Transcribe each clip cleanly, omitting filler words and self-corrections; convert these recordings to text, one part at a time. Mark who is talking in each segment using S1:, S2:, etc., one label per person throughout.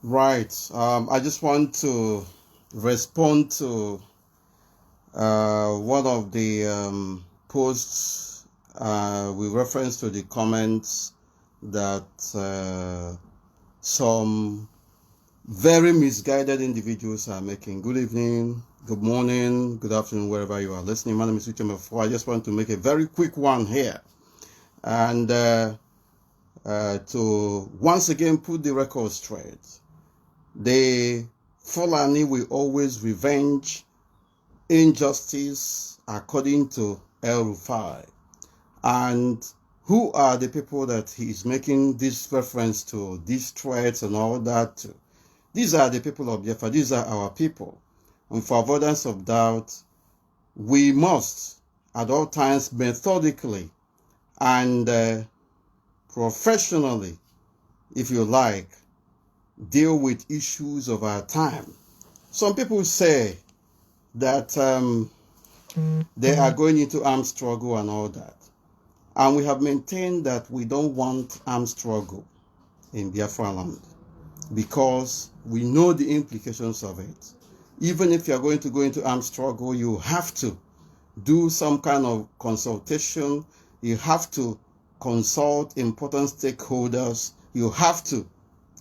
S1: Right. I just want to respond to one of the posts with reference to the comments that some very misguided individuals are making. Good evening, good morning, good afternoon, wherever you are listening. My name is Uche Mefor. I just want to make a very quick one here and to once again put the record straight. The Fulani will always revenge injustice according to El Rufai. And who are the people that he is making this reference to, these threats and all that to? These are the people of Biafra. These are our people. And for avoidance of doubt, we must at all times methodically and professionally, if you like, deal with issues of our time. Some people say that they are going into armed struggle and all that. And we have maintained that we don't want armed struggle in Biafra land because we know the implications of it. Even if you are going to go into armed struggle, you have to do some kind of consultation. You have to consult important stakeholders. You have to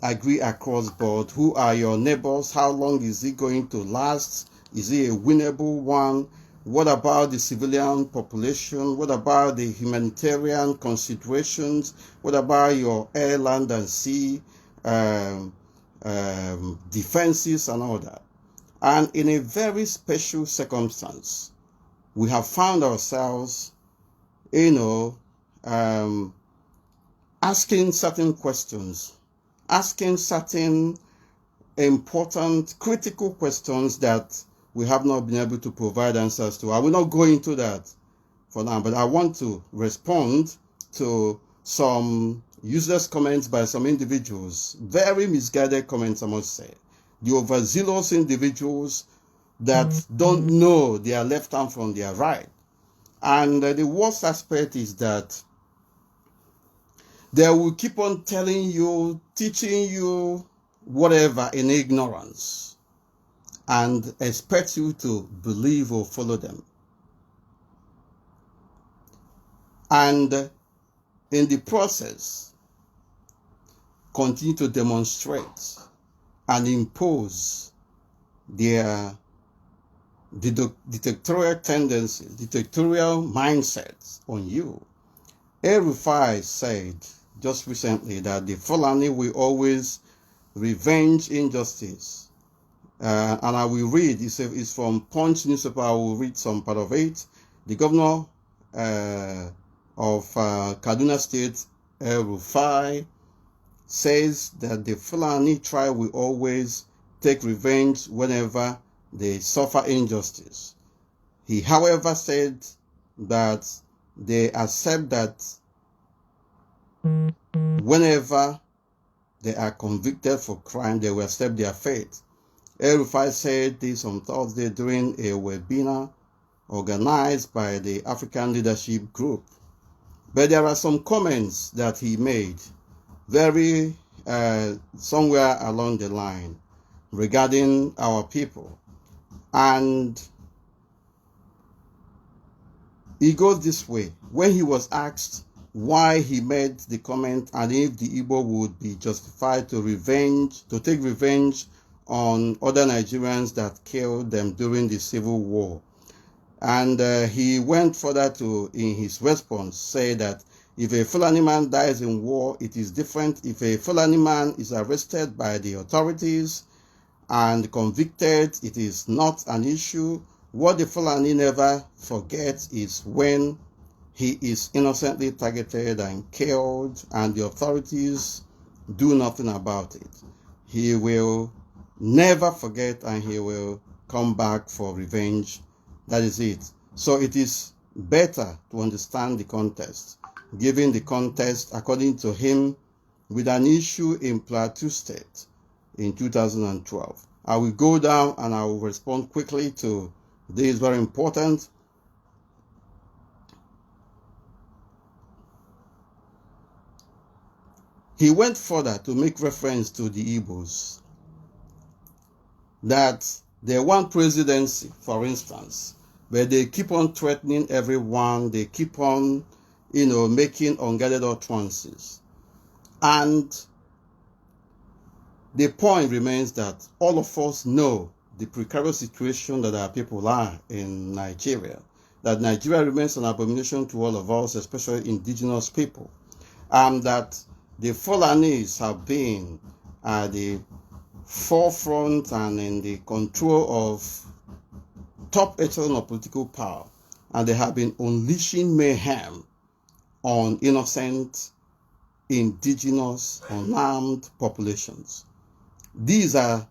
S1: agree across board. Who are your neighbors? How long is it going to last? Is it a winnable one? What about the civilian population? What about the humanitarian considerations? What about your air, land, and sea defenses and all that? And in a very special circumstance, we have found ourselves, asking certain questions, asking certain important, critical questions that we have not been able to provide answers to. I will not go into that for now, but I want to respond to some useless comments by some individuals, very misguided comments, I must say. The overzealous individuals that don't know their left hand from their right. And the worst aspect is that they will keep on telling you, teaching you whatever in ignorance and expect you to believe or follow them. And in the process, continue to demonstrate and impose their dictatorial tendencies, dictatorial mindsets on you. El Rufai said just recently that the Fulani will always revenge injustice. And I will read, it's from Punch newspaper, I will read some part of it. The governor of Kaduna State, El Rufai, says that the Fulani tribe will always take revenge whenever they suffer injustice. He, however, said that they accept that whenever they are convicted for crime, they will accept their fate. El Rufai said this on Thursday during a webinar organized by the African Leadership Group. But there are some comments that he made very somewhere along the line regarding our people. And he goes this way. When he was asked why he made the comment and if the Igbo would be justified to take revenge on other Nigerians that killed them during the Civil War. And he went further to, in his response, say that if a Fulani man dies in war, it is different. If a Fulani man is arrested by the authorities and convicted, it is not an issue. What the Fulani never forgets is when he is innocently targeted and killed and the authorities do nothing about it. He will never forget and he will come back for revenge. That is it. So it is better to understand the context. Given the context, according to him, with an issue in Plateau State in 2012. I will go down and I will respond quickly to this, very important. He went further to make reference to the Igbos that they want presidency, for instance, but they keep on threatening everyone. They keep on, making unguarded utterances. And the point remains that all of us know the precarious situation that our people are in Nigeria, that Nigeria remains an abomination to all of us, especially indigenous people, and that the Fulanis have been at the forefront and in the control of top echelon of political power, and they have been unleashing mayhem on innocent, indigenous, unarmed populations. These are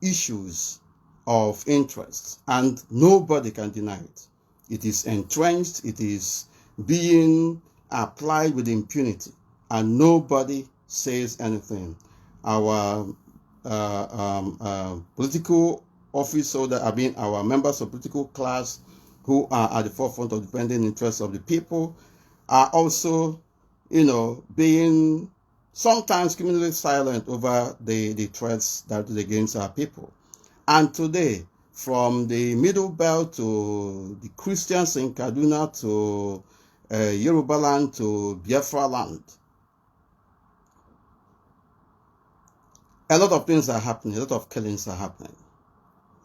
S1: issues of interest, and nobody can deny it. It is entrenched, it is being applied with impunity, and nobody says anything. Our political office holder, our members of political class who are at the forefront of defending interests of the people are also, being sometimes criminally silent over the threats directed against our people. And today, from the Middle Belt to the Christians in Kaduna to Yoruba land to Biafra land, a lot of things are happening, a lot of killings are happening.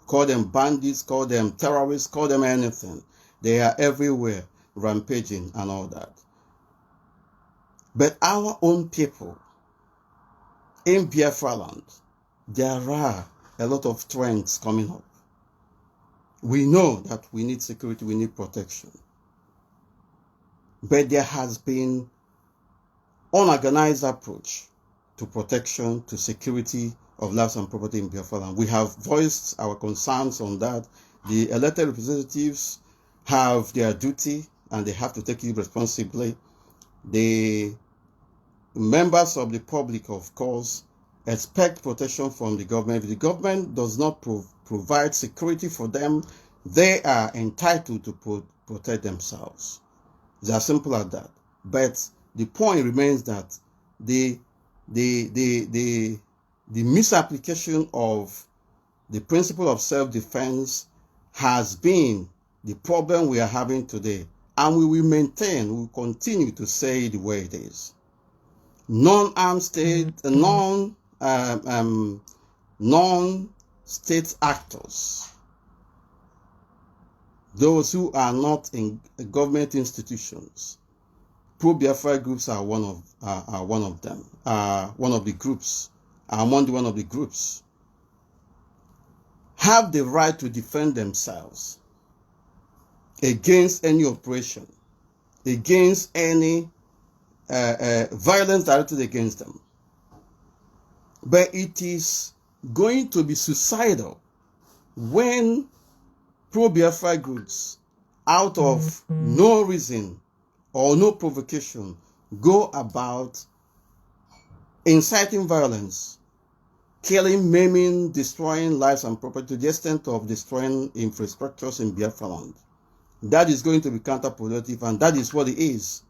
S1: Call them bandits, call them terrorists, call them anything. They are everywhere, rampaging and all that. But our own people in Biafra land, there are a lot of trends coming up. We know that we need security, we need protection. But there has been unorganized approach to protection, to security of lives and property in Biafra land. We have voiced our concerns on that. The elected representatives have their duty and they have to take it responsibly. The members of the public, of course, expect protection from the government. If the government does not provide security for them, they are entitled to protect themselves. It's as simple as that. But the point remains that the misapplication of the principle of self-defense has been the problem we are having today, and we will continue to say it the way it is. Non-armed state, non-state actors, those who are not in government institutions, pro-Biafra groups are one of them, one of the groups, have the right to defend themselves against any oppression, against any violence directed against them. But it is going to be suicidal when pro-Biafra groups, out of no reason or no provocation, go about inciting violence, killing, maiming, destroying lives and property to the extent of destroying infrastructures in Biafra land. That is going to be counterproductive, and that is what it is.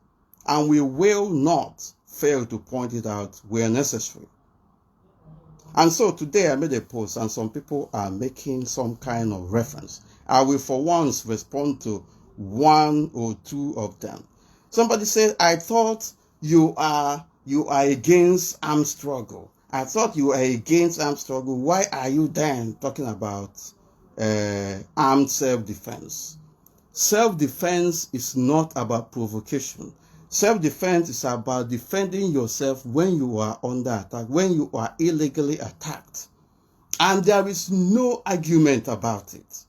S1: And we will not fail to point it out where necessary. And so today I made a post and some people are making some kind of reference. I will for once respond to one or two of them. Somebody said, I thought you are against armed struggle. I thought you were against armed struggle. Why are you then talking about armed self-defense? Self-defense is not about provocation. Self-defense is about defending yourself when you are under attack, when you are illegally attacked. And there is no argument about it.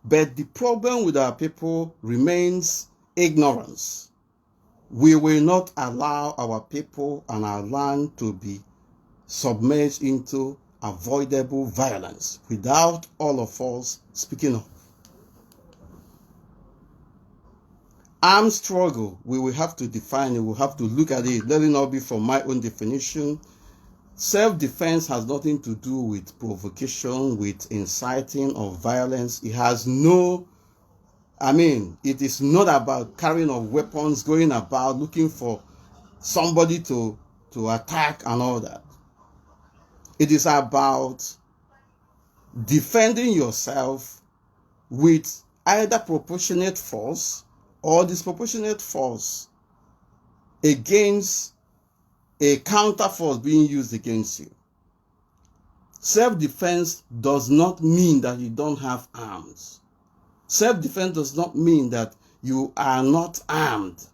S1: But the problem with our people remains ignorance. We will not allow our people and our land to be submerged into avoidable violence without all of us speaking up. Armed struggle, we will have to define it, we will have to look at it. Let it not be from my own definition. Self-defense has nothing to do with provocation, with inciting of violence. It has it is not about carrying of weapons, going about looking for somebody to attack and all that. It is about defending yourself with either proportionate force or disproportionate force against a counter force being used against you. Self-defense does not mean that you don't have arms. Self-defense does not mean that you are not armed.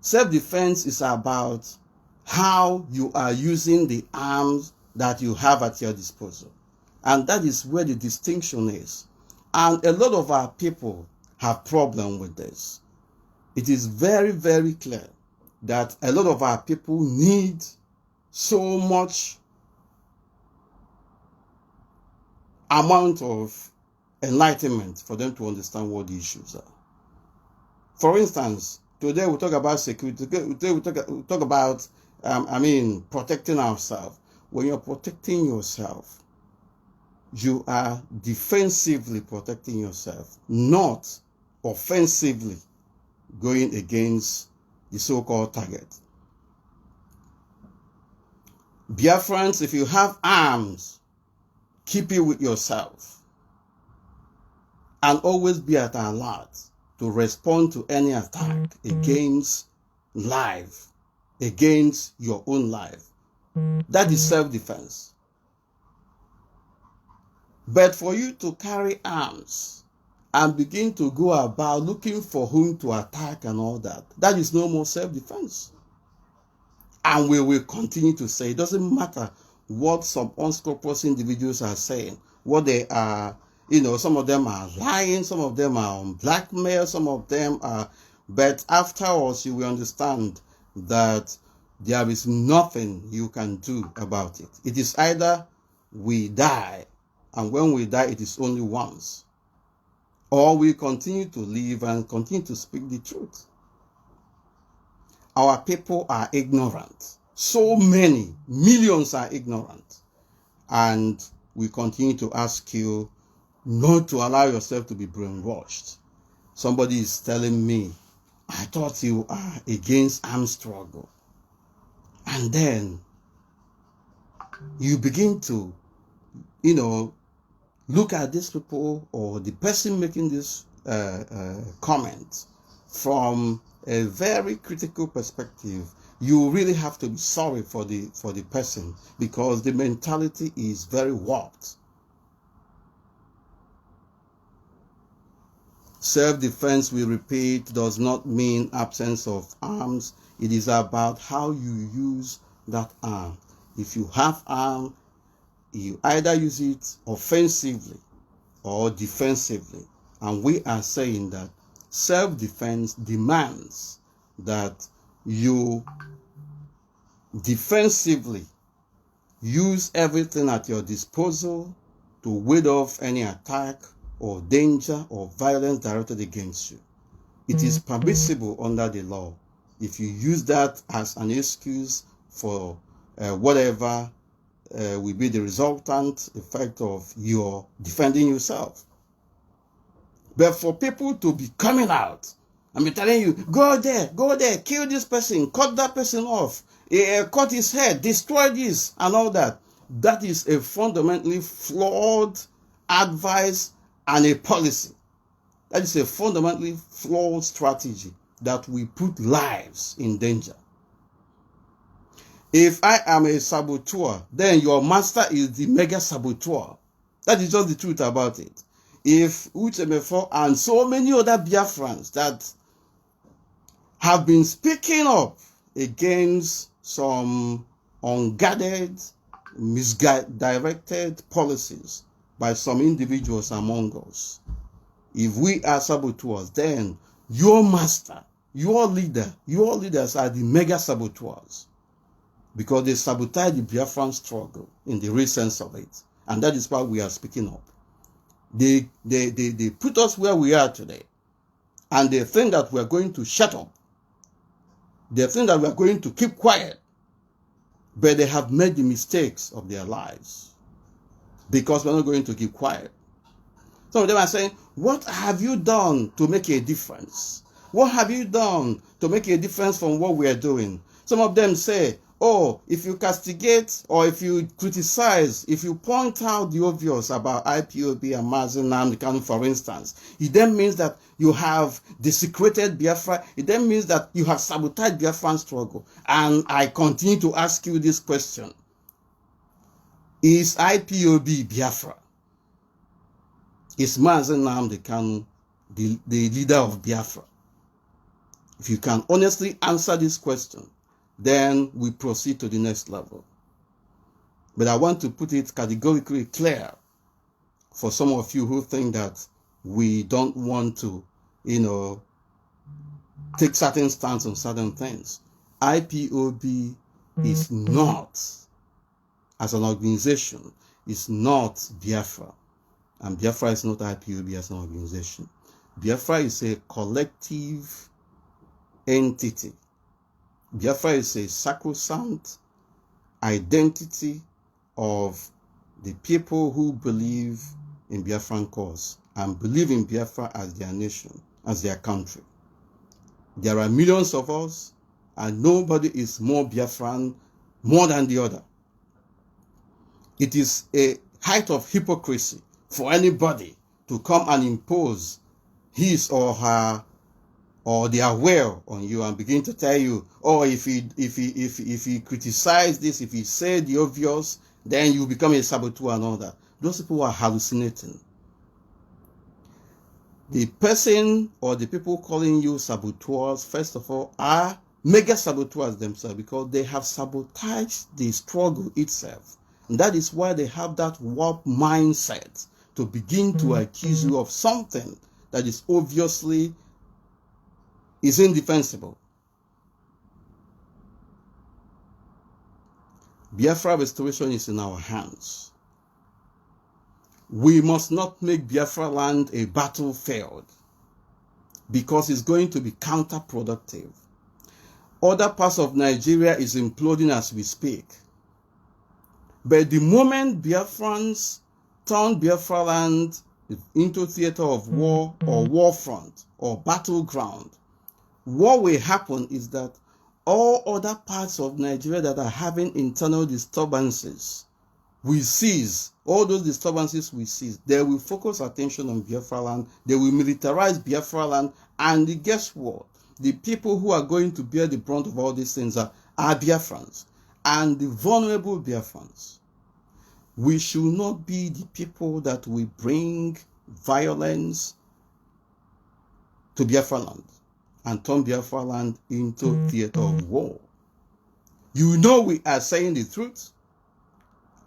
S1: Self-defense is about how you are using the arms that you have at your disposal. And that is where the distinction is. And a lot of our people have problem with this. It is very, very clear that a lot of our people need so much amount of enlightenment for them to understand what the issues are. For instance, today we talk about security. Today we talk about, protecting ourselves. When you're protecting yourself, you are defensively protecting yourself, not offensively going against the so-called target. Biafrans, if you have arms, keep it with yourself and always be at alert to respond to any attack against life, against your own life. That is self-defense. But for you to carry arms and begin to go about looking for whom to attack and all that, that is no more self-defense. And we will continue to say, it doesn't matter what some unscrupulous individuals are saying, what they are, some of them are lying, some of them are on blackmail, some of them are, but afterwards you will understand that there is nothing you can do about it. It is either we die, and when we die, it is only once, or we continue to live and continue to speak the truth. Our people are ignorant. So many, millions are ignorant. And we continue to ask you not to allow yourself to be brainwashed. Somebody is telling me, I thought you are against armed struggle. And then you begin to, look at these people or the person making this comment from a very critical perspective. You really have to be sorry for the person, because the mentality is very warped. Self-defense, we repeat, does not mean absence of arms. It is about how you use that arm. If you have arm, you either use it offensively or defensively. And we are saying that self-defense demands that you defensively use everything at your disposal to ward off any attack or danger or violence directed against you. It is permissible under the law. If you use that as an excuse for whatever will be the resultant effect of your defending yourself. But for people to be coming out and be telling you, go there, kill this person, cut that person off, cut his head, destroy this and all that, that is a fundamentally flawed advice and a policy. That is a fundamentally flawed strategy that will put lives in danger. If I am a saboteur, then your master is the mega saboteur. That is just the truth about it. If Uche Mefor and so many other Biafrans that have been speaking up against some unguarded, misdirected policies by some individuals among us, if we are saboteurs, then your master, your leaders are the mega saboteurs, because they sabotage the Biafran struggle in the real sense of it. And that is why we are speaking up. They put us where we are today, and they think that we are going to shut up. They think that we are going to keep quiet, but they have made the mistakes of their lives, because we're not going to keep quiet. Some of them are saying, what have you done to make a difference? What have you done to make a difference from what we are doing? Some of them say, Oh, if you castigate or if you criticize, if you point out the obvious about IPOB and Mazi Uche Mefor, for instance, it then means that you have desecrated Biafra. It then means that you have sabotaged Biafran struggle. And I continue to ask you this question. Is IPOB Biafra? Is Mazi Uche Mefor the leader of Biafra? If you can honestly answer this question, then we proceed to the next level. But I want to put it categorically clear for some of you who think that we don't want to, take certain stance on certain things. IPOB is not, as an organization, is not Biafra. And Biafra is not IPOB as an organization. Biafra is a collective entity. Biafra is a sacrosanct identity of the people who believe in Biafran cause and believe in Biafra as their nation, as their country. There are millions of us, and nobody is more Biafran more than the other. It is a height of hypocrisy for anybody to come and impose his or her or their will on you and begin to tell you, oh, if he criticize this, if he say the obvious, then you become a saboteur and all that. Those people are hallucinating. The person or the people calling you saboteurs, first of all, are mega saboteurs themselves because they have sabotaged the struggle itself. And that is why they have that warped mindset to begin to accuse you of something that is obviously is indefensible. Biafra restoration is in our hands. We must not make Biafra land a battlefield because it's going to be counterproductive. Other parts of Nigeria is imploding as we speak. But the moment Biafrans turn Biafra land into theater of war or war front or battleground, what will happen is that all other parts of Nigeria that are having internal disturbances will cease. All those disturbances will cease. They will focus attention on Biafra land. They will militarize Biafra land. And guess what? The people who are going to bear the brunt of all these things are Biafrans and the vulnerable Biafrans. We should not be the people that will bring violence to Biafra land and turn Biafra land into theater of war. You know we are saying the truth,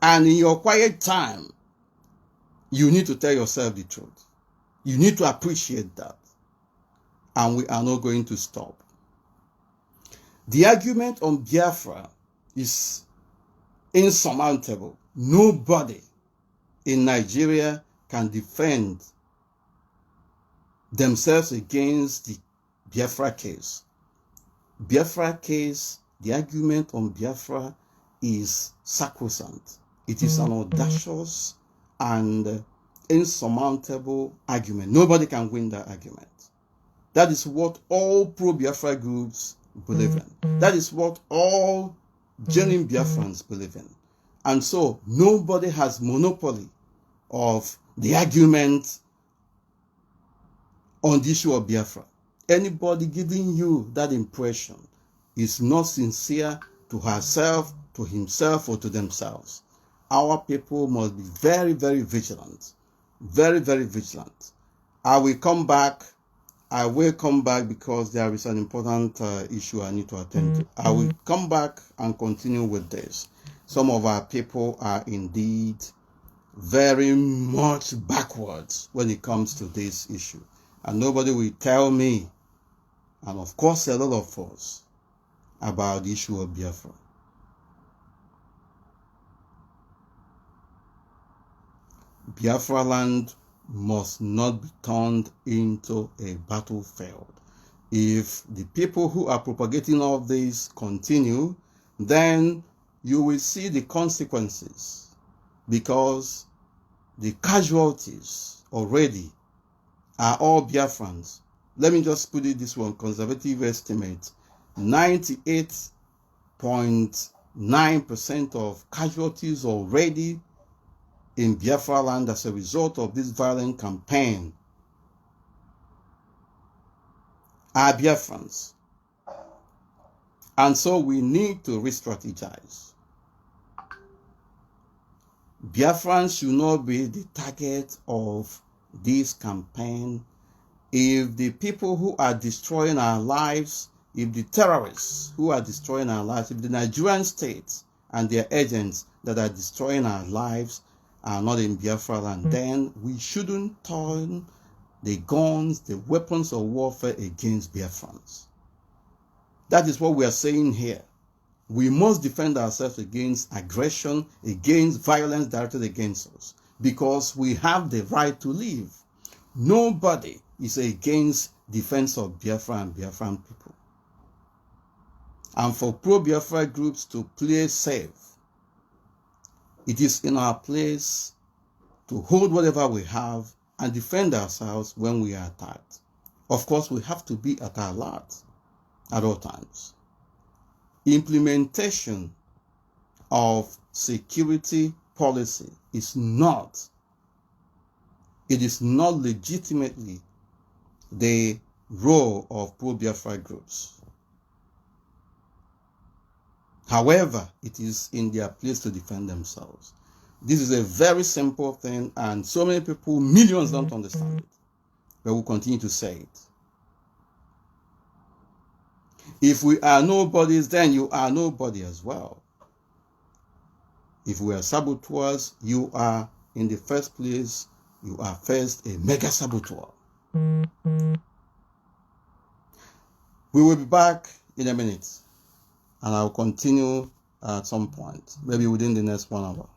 S1: and in your quiet time, you need to tell yourself the truth. You need to appreciate that, and we are not going to stop. The argument on Biafra is insurmountable. Nobody in Nigeria can defend themselves against the Biafra case. Biafra case, the argument on Biafra is sacrosanct. It is an audacious and insurmountable argument. Nobody can win that argument. That is what all pro-Biafra groups believe in. That is what all genuine Biafrans believe in. And so nobody has monopoly of the argument on the issue of Biafra. Anybody giving you that impression is not sincere to herself, to himself, or to themselves. Our people must be very, very vigilant. Very, very vigilant. I will come back because there is an important issue I need to attend to. I will come back and continue with this. Some of our people are indeed very much backwards when it comes to this issue. And nobody will tell me, and of course a lot of us, about the issue of Biafra. Biafra land must not be turned into a battlefield. If the people who are propagating all this continue, then you will see the consequences, because the casualties already are all Biafrans. Let me just put it this one, conservative estimate, 98.8% 9% of casualties already in Biafra land as a result of this violent campaign are Biafrans. And so we need to re-strategize. Biafrans should not be the target of this campaign. If the people who are destroying our lives, if the terrorists who are destroying our lives, if the Nigerian state and their agents that are destroying our lives are not in Biafra land, then we shouldn't turn the guns, the weapons of warfare against Biafrans. That is what we are saying here. We must defend ourselves against aggression, against violence directed against us, because we have the right to live. Nobody is against defense of Biafra and Biafran people. And for pro-Biafra groups to play safe, it is in our place to hold whatever we have and defend ourselves when we are attacked. Of course, we have to be at our alert at all times. Implementation of security policy is not legitimately the role of pro-Biafra groups. However, it is in their place to defend themselves. This is a very simple thing, and so many people, millions, don't understand it. But we'll continue to say it. If we are nobodies, then you are nobody as well. If we are saboteurs, you are, in the first place, you are first a mega saboteur. We will be back in a minute, and I'll continue at some point, maybe within the next 1 hour.